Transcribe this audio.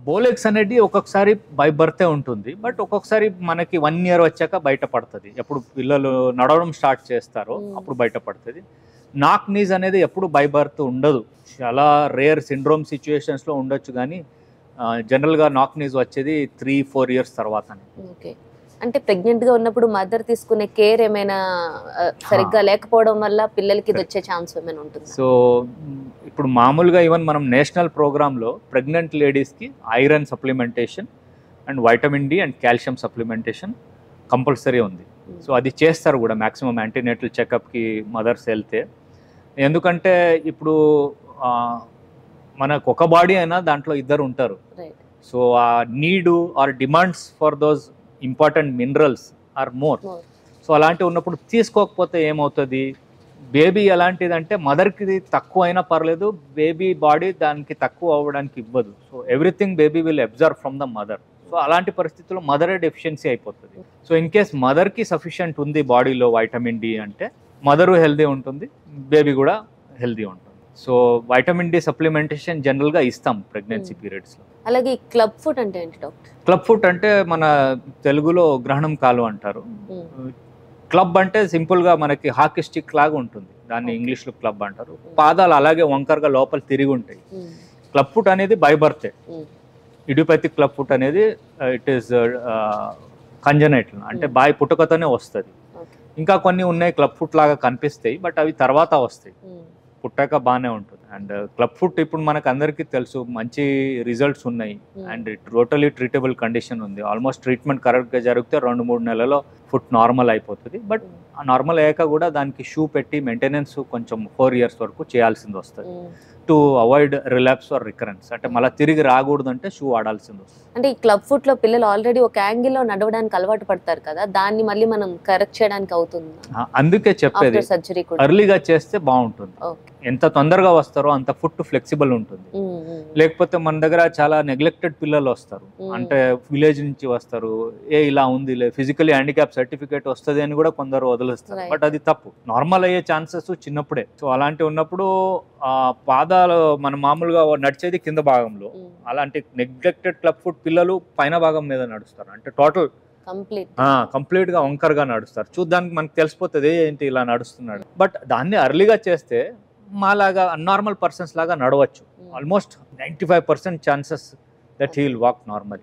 బోలెక్స్ అనేది ఒక్కొక్కసారి బై బర్తే ఉంటుంది. బట్ ఒక్కొక్కసారి మనకి 1 ఇయర్ వచ్చాక బయటపడతది. ఎప్పుడు పిల్లలు నడవడం స్టార్ట్ చేస్తారో అప్పుడు బయటపడతది. నాక్ నీస్ అనేది ఎప్పుడు బై బర్త్ ఉండదు. చాలా రేర్ సిండ్రోమ్ సిచ్యుయేషన్స్‌లో ఉండొచ్చు గానీ జనరల్‌గా నాక్ నీస్ వచ్చేది 3-4 ఇయర్స్ తర్వాతనే. ఓకే. అంటే ప్రెగ్నెంట్‌గా ఉన్నప్పుడు మదర్ తీసుకునే కేర్ ఏమైనా సరిగ్గా లేకపోవడం వల్ల పిల్లలకి ఇది వచ్చే ఛాన్స్ ఏమైనా ఉంటుందా? సో ఇప్పుడు మామూలుగా ఈవెన్ మనం నేషనల్ ప్రోగ్రామ్‌లో ప్రెగ్నెంట్ లేడీస్‌కి iron supplementation and vitamin D and calcium supplementation compulsory ఉంది. సో అది చేస్తారు కూడా మ్యాక్సిమం యాంటీనేటల్ చెకప్‌కి మదర్స్ వెళ్తే. ఎందుకంటే ఇప్పుడు మనకు ఒక బాడీ అయినా దాంట్లో ఇద్దరు ఉంటారు. సో ఆ need or demands for those important minerals are more. So అలాంటివి ఉన్నప్పుడు తీసుకోకపోతే ఏమవుతుంది, బేబీ ఎలాంటిదంటే మదర్కి తక్కువ అయినా పర్లేదు, బేబీ బాడీ దానికి తక్కువ అవ్వడానికి ఇవ్వదు. So everything baby will observe from the mother. So అలాంటి పరిస్థితుల్లో మదరే డెఫిషియన్సీ అయిపోతుంది. సో ఇన్ కేస్ మదర్కి సఫిషియంట్ ఉంది బాడీలో వైటమిన్ డి అంటే మదరు హెల్దీ ఉంటుంది, బేబీ కూడా హెల్దీ ఉంటుంది. సో వైటమిన్ డి సప్లిమెంటేషన్ జనరల్గా ఇస్తాం ప్రెగ్నెన్సీ పీరియడ్స్లో. అలాగే క్లబ్ ఫుడ్ అంటే ఏంటి డాక్టర్? క్లబ్ ఫుడ్ అంటే మన తెలుగులో గ్రహణం కాలు అంటారు. క్లబ్ అంటే సింపుల్గా మనకి హాకీ స్టిక్ లాగా ఉంటుంది, దాన్ని ఇంగ్లీష్లో క్లబ్ అంటారు. పాదాలు అలాగే వంకరగా లోపల తిరిగి ఉంటాయి. క్లబ్ ఫుట్ అనేది బై బర్తే. ఇడియోపతిక్ క్లబ్ ఫుట్ అనేది ఇట్ ఈస్ కంజనైటల్, అంటే బాయ్ పుట్టుకతోనే వస్తుంది. ఇంకా కొన్ని ఉన్నాయి క్లబ్ ఫుట్ లాగా కనిపిస్తాయి, బట్ అవి తర్వాత వస్తాయి, పుట్టాక బాగానే ఉంటుంది. అండ్ క్లబ్ ఫుట్ ఇప్పుడు మనకు అందరికీ తెలుసు, మంచి రిజల్ట్స్ ఉన్నాయి అండ్ టోటలీ ట్రీటబుల్ కండిషన్ ఉంది. ఆల్మోస్ట్ ట్రీట్మెంట్ కరెక్ట్గా జరిగితే 2-3 నెలల్లో ఫుట్ నార్మల్ అయిపోతుంది. బట్ ఆ నార్మల్ అయ్యాక కూడా దానికి షూ పెట్టి మెయింటెనెన్స్ కొంచెం 4 ఇయర్స్ వరకు చేయాల్సింది వస్తుంది to avoid relapse or recurrence. అంటే మళ్ళీ తిరిగి రాకూడదు అంటే షూ వాడాల్సింది వస్తుంది. అంటే ఈ క్లబ్ ఫుట్ లో పిల్లలు ఆల్రెడీ ఒక యాంగిల్లో నడవడానికి అలవాటు పడతారు కదా, దాన్ని మళ్ళీ మనం కరెక్ట్ చేయడానికి అవుతుంది? అందుకే చెప్పేది సర్జరీ ఎర్లీగా చేస్తే బాగుంటుంది. ఎంత తొందరగా వస్తారో అంత ఫుట్ ఫ్లెక్సిబుల్ ఉంటుంది. లేకపోతే మన దగ్గర చాలా నెగ్లెక్టెడ్ పిల్లలు వస్తారు, అంటే విలేజ్ నుంచి వస్తారు, ఇలా ఉంది ఫిజికలీ హ్యాండిక్యాప్ సర్టిఫికేట్ వస్తుంది అని కూడా కొందరు వదిలేస్తారు. బట్ అది తప్పు. నార్మల్ అయ్యే ఛాన్సెస్ చిన్నప్పుడే. సో అలాంటివి ఉన్నప్పుడు పాదాలు మన మామూలుగా నడిచేది కింద భాగంలో, అలాంటి నెగ్లెక్టెడ్ క్లబ్ ఫుట్ పిల్లలు పైన భాగం మీద నడుస్తారు, అంటే టోటల్ కంప్లీట్ గా వంకరగా నడుస్తారు. చూడ్డానికి మనకు తెలిసిపోతుంది ఏంటి ఇలా నడుస్తున్నాడు. బట్ దాన్ని అర్లీగా చేస్తే మాలాగా అన్నార్మల్ పర్సన్స్ లాగా నడవచ్చు. Almost 95% chances that he will walk normal.